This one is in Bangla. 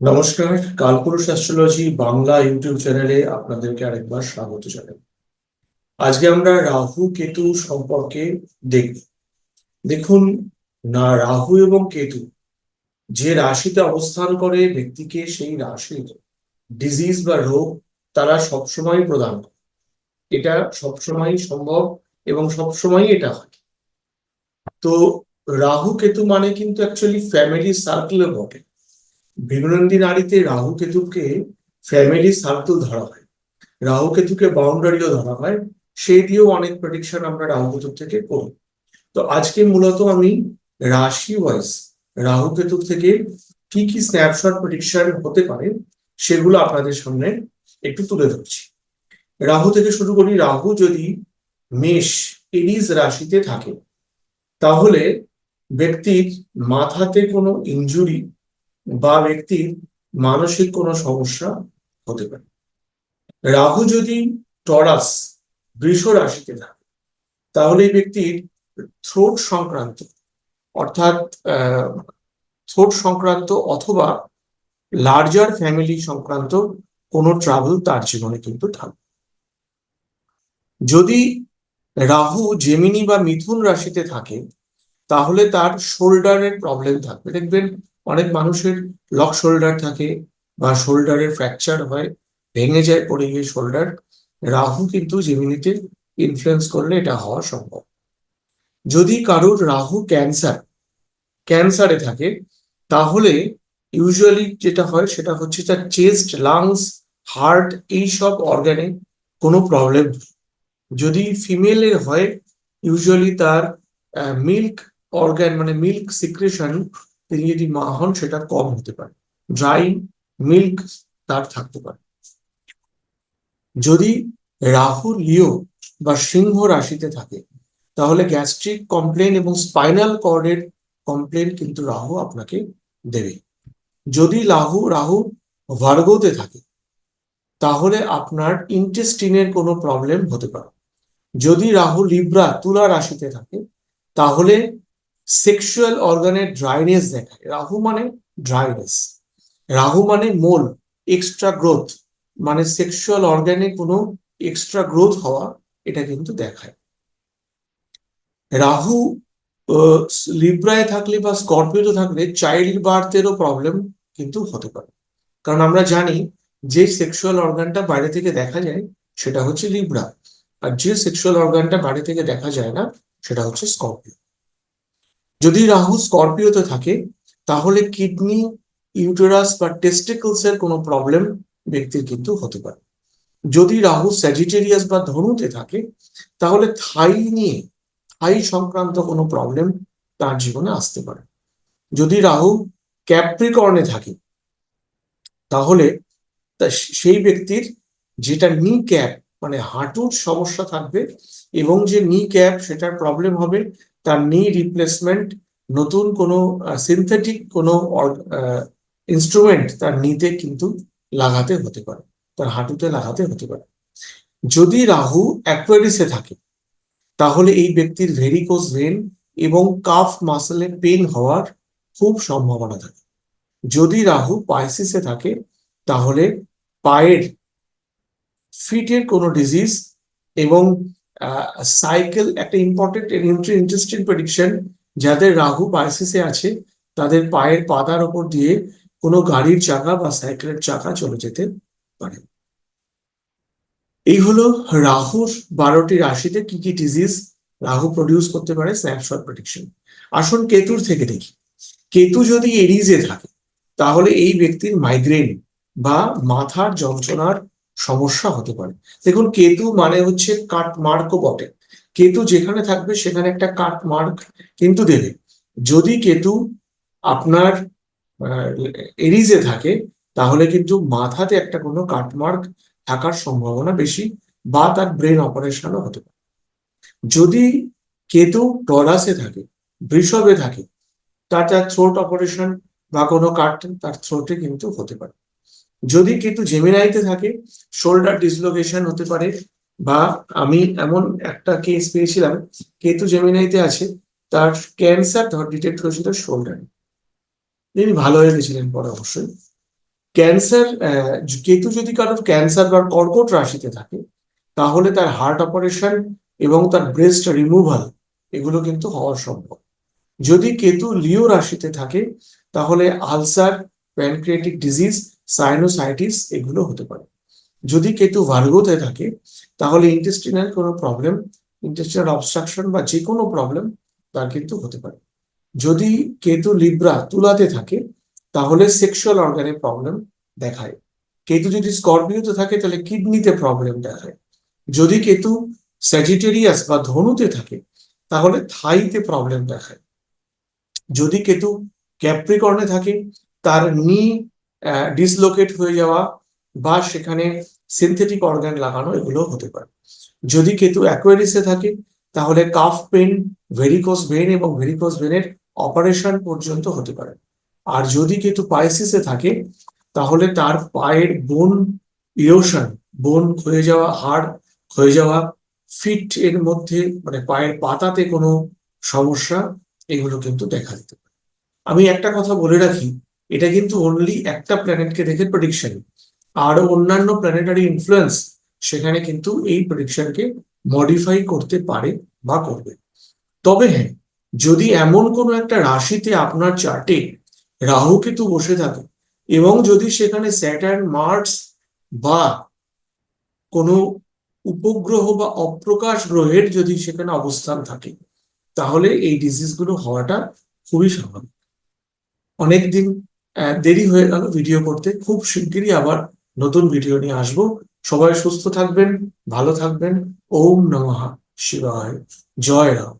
নমস্কার, কালপুরুষ অ্যাস্ট্রোলজি বাংলা ইউটিউব চ্যানেলে আপনাদেরকে আরেকবার স্বাগত জানাই। আজকে আমরা রাহু কেতু সম্পর্কে দেখব। দেখুন, না রাহু এবং কেতু যে রাশিতে অবস্থান করে ব্যক্তিকে সেই রাশির ডিজিজ বা রোগ তারা সবসময় প্রদান করে। এটা সবসময় সম্ভব এবং সবসময় এটা হয়। তো রাহু কেতু মানে কিন্তু অ্যাকচুয়ালি ফ্যামিলি সার্কেলও বটে। বিনন্দী নারীতে রাহু কেতুকে ফ্যামিলি সার্কেল ধরা হয়, রাহু কেতুকে বাউন্ডারিও ধরা হয়। সেই দিয়েও অনেক প্রেডিকশন আমরা রাহু কেতু থেকে করি। তো আজকে মূলত আমি রাশি ওয়াইজ রাহু কেতু থেকে কি কি স্ন্যাপশট প্রেডিকশন হতে পারে সেগুলো আপনাদের সামনে একটু তুলে ধরছি। রাহু থেকে শুরু করি। রাহু যদি মেষ এরিজ রাশিতে থাকে তাহলে ব্যক্তির মাথাতে কোনো ইনজুরি বা ব্যক্তির মানসিক কোনো সমস্যা হতে পারে। রাহু যদি টরাস বৃষ রাশিতে থাকে তাহলে এই ব্যক্তির থ্রোট সংক্রান্ত, অর্থাৎ থ্রোট সংক্রান্ত অথবা লার্জার ফ্যামিলি সংক্রান্ত কোনো ট্রাভেল তার জীবনে কিন্তু থাকবে। যদি রাহু জেমিনি বা মিথুন রাশিতে থাকে তাহলে তার শোল্ডারের প্রবলেম থাকবে। দেখবেন অনেক মানুষের লক শোল্ডার থাকে বা শোল্ডারের ফ্র্যাকচার হয়, ভেঙে যায় পড়ে গিয়ে শোল্ডার। রাহু কিন্তু জেমিনিতে ইনফ্লুয়েন্স করলে এটা হওয়া সম্ভব। যদি কারোর রাহু ক্যান্সারে থাকে তাহলে ইউজুয়ালি যেটা হয় সেটা হচ্ছে তার চেস্ট, লাংস, হার্ট এইসব অর্গানে কোনো প্রবলেম। যদি ফিমেলের হয় ইউজুয়ালি তার মিল্ক অর্গান মানে মিল্ক সিক্রেশন, তিনি যদি মা হন সেটা কম হতে পারে, ড্রাই মিল্ক তার থাকতে পারে। যদি রাহু লিও বা সিংহ রাশিতে থাকে তাহলে গ্যাস্ট্রিক কমপ্লেন এবং স্পাইনাল কর্ডের কমপ্লেন কিন্তু রাহু আপনাকে দেবে। যদি রাহু রাহু ভার্গোতে থাকে তাহলে আপনার ইন্টেস্টিনের কোনো প্রবলেম হতে পারে। যদি রাহু লিব্রা তুলা রাশিতে থাকে তাহলে সেক্সুয়াল অর্গানের ড্রাইনেস দেখায়। রাহু মানে ড্রাইনেস, রাহু মানে মোল, এক্সট্রা গ্রোথ, মানে সেক্সুয়াল অর্গানে কোনো এক্সট্রা গ্রোথ হওয়া, এটা কিন্তু দেখায়। রাহু লিব্রায় থাকলে বা স্করপিওতে থাকলে চাইল্ড বার্থেরও প্রবলেম কিন্তু হতে পারে। কারণ আমরা জানি যে সেক্সুয়াল অর্গানটা বাইরে থেকে দেখা যায় সেটা হচ্ছে লিব্রা, আর যে সেক্সুয়াল অর্গানটা বাইরে থেকে দেখা যায় না সেটা হচ্ছে স্করপিও। যদি রাহু স্করপিওতে থাকে তাহলে কিডনি, ইউটেরাস বা টেস্টিকলস এর কোনো প্রবলেম ব্যক্তির কিন্তু হতে পারে। যদি রাহু স্যাজিটেরিয়াস বা ধনুতে থাকে তাহলে থাই সংক্রান্ত কোনো প্রবলেম তার জীবনে আসতে পারে। যদি রাহু ক্যাপ্রিকর্নে থাকে তাহলে সেই ব্যক্তির যেটা নি ক্যাপ মানে হাঁটুর সমস্যা থাকবে, এবং যে নি ক্যাপ সেটার প্রবলেম হবে, তার নি রিপ্লেসমেন্ট, নতুন কোনো সিনথেটিক কোনো ইনস্ট্রুমেন্ট তার নিতে কিন্তু লাগাতে হতে পারে, তার হাঁটুতে লাগাতে হতে পারে। যদি রাহু অ্যাকোয়ারিসে থাকে তাহলে এই ব্যক্তির ভেরিকোজ ভেন এবং কাফ মাসেলে পেন হওয়ার খুব সম্ভাবনা থাকে। যদি রাহু পাইসিসে থাকে তাহলে পায়ের ফিটের কোনো ডিজিজ এবং সাইকেল, একটা ইম্পর্টেন্ট ইন্টারেস্টিং প্রেডিকশন, যাদের রাহু পাইসিসে আছে তাদের পায়ের পাতার ওপর দিয়ে কোনো গাড়ির চাকা বা সাইকেলের চাকা চলে যেতে পারে। এই হলো রাহুর 12টি রাশিতে কি কি ডিজিজ রাহু প্রডিউস করতে পারে স্ন্যাপশট প্রেডিকশন। আসুন কেতুর থেকে দেখি। কেতু যদি এরিজে থাকে তাহলে এই ব্যক্তির মাইগ্রেন বা মাথার যন্ত্রণার সমস্যা হতে পারে। দেখুন, কেতু মানে হচ্ছে কাট মার্কও বটে। কেতু যেখানে থাকবে সেখানে একটা কাট মার্ক কিন্তু দেবে। যদি কেতু আপনার এরিজে থাকে তাহলে কিন্তু মাথাতে একটা কোনো কাটমার্ক থাকার সম্ভাবনা বেশি, বা তার ব্রেন অপারেশনও হতে পারে। যদি কেতু টরাসে থাকে, বৃষভে থাকে, তার থ্রোট অপারেশন বা কোনো কাট তার থ্রোটে কিন্তু হতে পারে। যদি কেতু জেমিনাইতে থাকে শোল্ডার ডিসলোকেশন হতে পারে, বা আমি এমন একটা কেস পেয়েছিলাম কেতু জেমিনাইতে আছে, তার ক্যান্সার ডিটেক্ট হয়েছিল শোল্ডারে, তিনি ভালো হয়ে গেছিলেন পরে অবশ্যই। ক্যান্সার, কেতু যদি কারোর ক্যান্সার বা কর্কট রাশিতে থাকে তাহলে তার হার্ট অপারেশন এবং তার ব্রেস্ট রিমুভাল এগুলো কিন্তু হওয়া সম্ভব। যদি কেতু লিও রাশিতে থাকে তাহলে আলসার, প্যানক্রিয়াটিক ডিজিজ, সাইনোসাইটিস এগুলো হতে পারে। যদি কেতু ভার্গোতে থাকে তাহলে ইন্টেস্টিনাল কোনো প্রবলেম, ইন্টেস্টিনাল অবস্ট্রাকশন বা যে কোনো প্রবলেম তার কিন্তু হতে পারে। যদি কেতু লিব্রা তুলাতে থাকে তাহলে সেক্সুয়াল অর্গানে প্রবলেম দেখায়। কেতু যদি স্করপিওতে থাকে তাহলে কিডনিতে প্রবলেম দেখায়। যদি কেতু স্যাজিটেরিয়াস বা ধনুতে থাকে তাহলে থাইতে প্রবলেম দেখায়। যদি কেতু ক্যাপ্রিকর্নে থাকে তার নি ডিসলোকেট হয়ে যাওয়া বা সেখানে সিনথেটিক অর্গান লাগানো এগুলো হতে পারে। যদি কেতু অ্যাকোয়ারিসে থাকে তাহলে কাফ পেন, ভেরিকোস ভেন এবং ভেরিকোস ভেনের অপারেশন পর্যন্ত হতে পারে। আর যদি কেতু পাইসিসে থাকে তাহলে তার পায়ের বোন ইরোশন, বোন ক্ষয়ে যাওয়া, হাড় ক্ষয়ে যাওয়া, ফিট এর মধ্যে মানে পায়ের পাতাতে কোনো সমস্যা এগুলো কিন্তু দেখা দিতে পারে। আমি একটা কথা বলে রাখি, এটা কিন্তু অনলি একটা প্ল্যানেটকে দেখে প্রেডিকশন, আরো অন্যান্য প্ল্যানেটারি ইনফ্লুয়েন্স সেখানে কিন্তু এই প্রেডিকশনকে মডিফাই করতে পারে বা করবে। তবে হ্যাঁ, যদি এমন কোনো একটা রাশিতে আপনার চার্টে রাহু কেতু বসে থাকে এবং যদি সেখানে স্যাটার্ন, মার্স বা কোনো উপগ্রহ বা অপ্রকাশ গ্রহের যদি সেখানে অবস্থান থাকে তাহলে এই ডিজিজগুলো হওয়াটা খুবই স্বাভাবিক। অনেকদিন দেরি হয়ে গেল ভিডিও করতে, খুব শিগগিরই আবার নতুন ভিডিও নিয়ে আসবো। সবাই সুস্থ থাকবেন, ভালো থাকবেন। ওম নমঃ শিবায়। জয় রাম।